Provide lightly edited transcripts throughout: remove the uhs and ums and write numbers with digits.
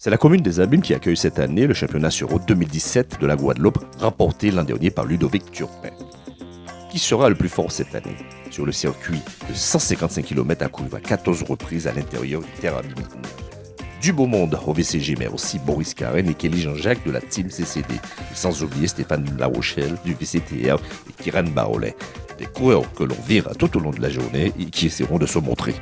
C'est la commune des Abîmes qui accueille cette année le championnat sur route 2017 de la Guadeloupe, remporté l'an dernier par Ludovic Turpin. Qui sera le plus fort cette année? Sur le circuit de 155 km à courir à 14 reprises à l'intérieur du terre abîmée. Du beau monde au VCG, mais aussi Boris Karen et Kelly Jean-Jacques de la Team CCD. Et sans oublier Stéphane Larochelle du VCTR et Kiran Barolet. Des coureurs que l'on verra tout au long de la journée et qui essaieront de se montrer.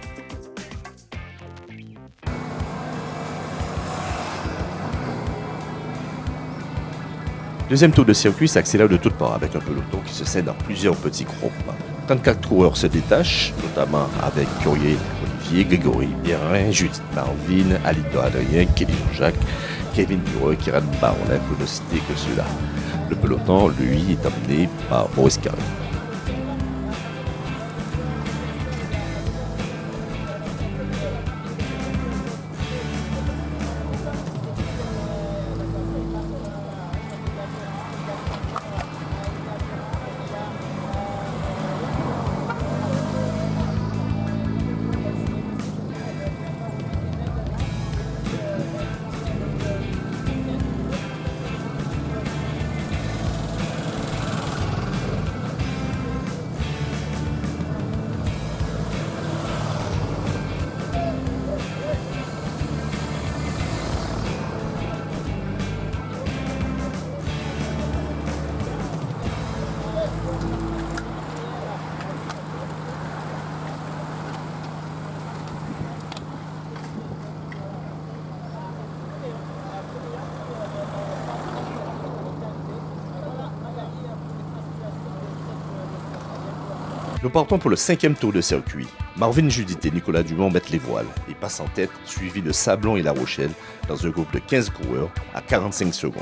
Deuxième tour de circuit s'accélère de toutes parts avec un peloton qui se scinde en plusieurs petits groupes. 34 coureurs se détachent, notamment avec Courrier, Olivier, Grégory Bierin, Judith Marvin, Alida Adrien, Kelly Jean-Jacques, Kevin Dureux, Kiran Barolet, pour ne citer que ceux-là. Le peloton, lui, est emmené par Boris Karen. Nous partons pour le 5e tour de circuit. Marvin Judith et Nicolas Dumont mettent les voiles et passent en tête, suivis de Sablon et La Rochelle, dans un groupe de 15 coureurs à 45 secondes.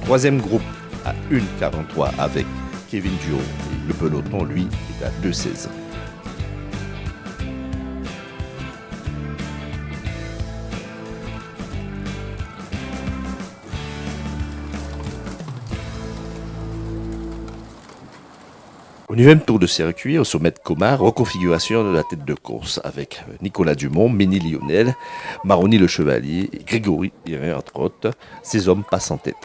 Troisième groupe à 1,43 avec Kevin Duo et le peloton, lui, est à 2,16. Au 9e tour de circuit, au sommet de Comar, reconfiguration de la tête de course avec Nicolas Dumont, Ménie Lionel, Maroni le Chevalier et Grégory Bierin, entre autres. Ces hommes passent en tête.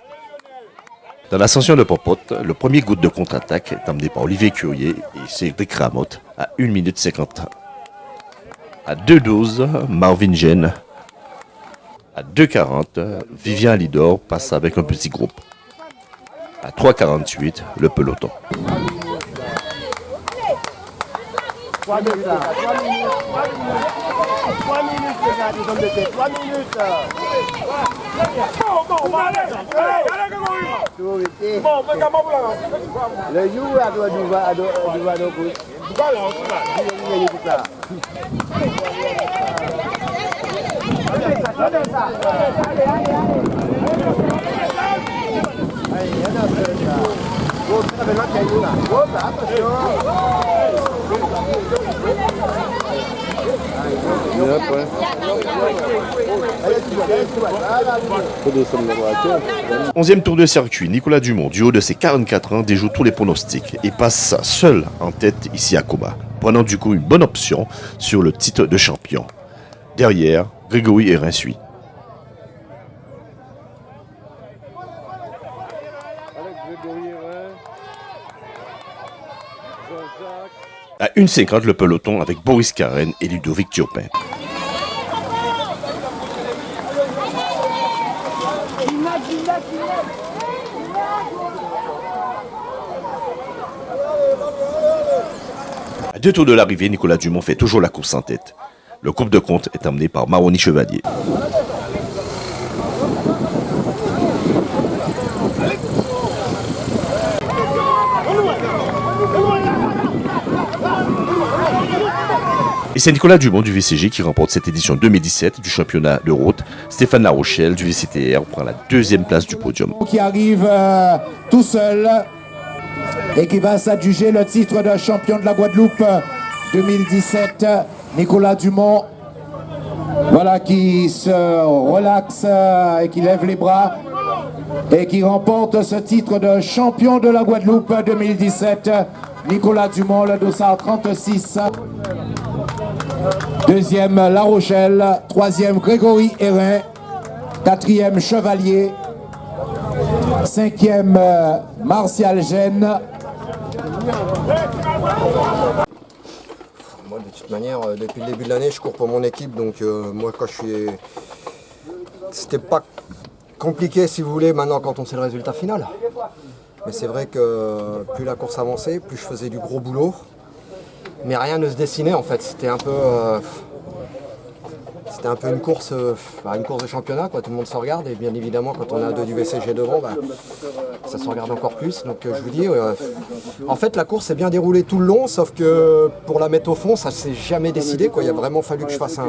Dans l'ascension de Popote, le premier goutte de contre-attaque est emmené par Olivier Curier et Cédric Ramotte à 1 minute 50. À 2,12, Marvin Gênes. À 2,40, Vivian Lidor passe avec un petit groupe. À 3,48, le peloton. 3 minutes. 3 minutes. 3 minutes, les gars, ils ont été 3 minutes. Le jour à doit Onzième tour de circuit, Nicolas Dumont, du haut de ses 44 ans, déjoue tous les pronostics et passe seul en tête ici à Coba, prenant du coup une bonne option sur le titre de champion. Derrière, Grégory Hérin suit. À 1,50 le peloton avec Boris Karen et Ludovic Turpin. À 2 tours de l'arrivée, Nicolas Dumont fait toujours la course en tête. Le groupe de compte est emmené par Maroni Chevalier. Et c'est Nicolas Dumont du VCG qui remporte cette édition 2017 du championnat de route. Stéphane Larochelle du VCTR prend la 2e place du podium. Qui arrive tout seul et qui va s'adjuger le titre de champion de la Guadeloupe 2017. Nicolas Dumont, voilà, qui se relaxe et qui lève les bras. et qui remporte ce titre de champion de la Guadeloupe 2017. Nicolas Dumont, le dossard 36. Deuxième, La Rochelle. Troisième, Grégory Hérin. Quatrième, Chevalier. Cinquième, Martial Gênes. Moi, de toute manière, depuis le début de l'année, je cours pour mon équipe. Donc, moi, quand je suis... C'était pas compliqué, si vous voulez, maintenant, quand on sait le résultat final. Mais c'est vrai que plus la course avançait, plus je faisais du gros boulot. Mais rien ne se dessinait, en fait. C'était un peu une course de championnat, quoi. Tout le monde se regarde. Et bien évidemment, quand on a deux du VCG devant, ça se regarde encore plus. Donc, je vous dis, en fait, la course s'est bien déroulée tout le long, sauf que pour la mettre au fond, ça s'est jamais décidé, quoi. Il a vraiment fallu que je fasse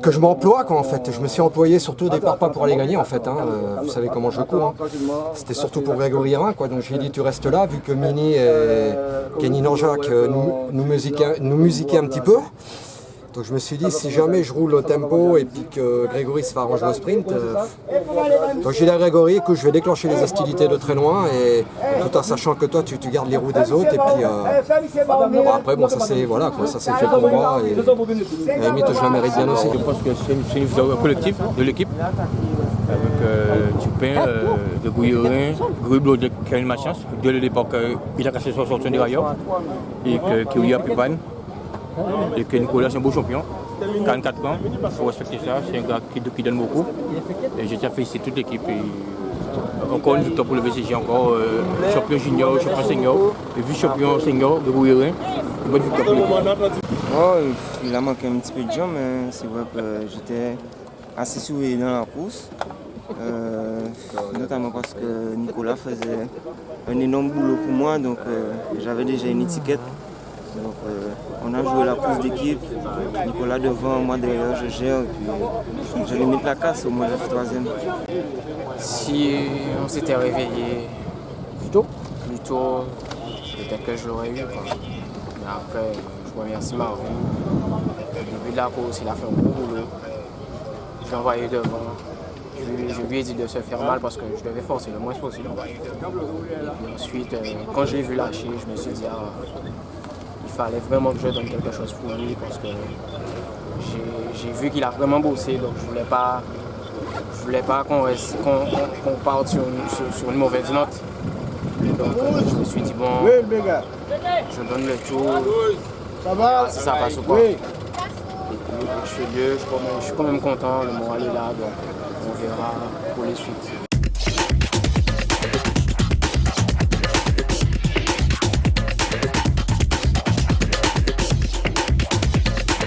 que je m'emploie, quoi, en fait. Je me suis employé surtout au départ pas pour aller gagner, en fait, hein. Vous savez comment je cours, hein. C'était surtout pour Grégory Hérin, quoi. Donc j'ai dit tu restes là, vu que Mini et Kenny Nanjak nous musiquaient un petit peu. Donc je me suis dit si jamais je roule au tempo et puis que Grégory se fait arranger au sprint, donc j'ai dit à Grégory que je vais déclencher les hostilités de très loin et tout en sachant que toi tu gardes les roues des autres et puis après bon ça c'est voilà quoi, ça c'est fait pour moi et à la limite je la mérite bien aussi. Je pense que c'est une victoire collective de l'équipe avec Tupin, Grégory Hérin, Grégory Blaudet qui a eu ma chance dès le départ qu'il a cassé son sortie de rayon et qu'il y a Pépane. Et que Nicolas c'est un beau champion, 44 ans, il faut respecter ça, c'est un gars qui donne beaucoup. Et j'ai déjà félicité toute l'équipe. Encore une victoire pour le VCG, encore champion junior, champion senior, et vice-champion senior de Grégory. Une bonne victoire pour l'équipe. Oh, il a manqué un petit peu de jambes, mais c'est vrai que j'étais assez souri dans la course. Notamment parce que Nicolas faisait un énorme boulot pour moi, donc j'avais déjà une étiquette. Donc on a joué la course d'équipe, Nicolas devant, moi derrière, je gère, et puis je limite la casse au moins la troisième. Si on s'était réveillé plus tôt, peut-être que je l'aurais eu, quoi. Mais après, je remercie Marvin. Au début de la course, il a fait un gros boulot. Je l'ai envoyé devant. Je lui ai dit de se faire mal parce que je devais forcer le moins possible. Et puis ensuite, quand je l'ai vu lâcher, je me suis dit, il fallait vraiment que je donne quelque chose pour lui parce que j'ai vu qu'il a vraiment bossé, donc je voulais pas qu'on parte sur une mauvaise note. Donc je me suis dit bon, je donne le tour, si ça passe ou pas. Et puis je suis quand même content, le moral est là, donc on verra pour les suites.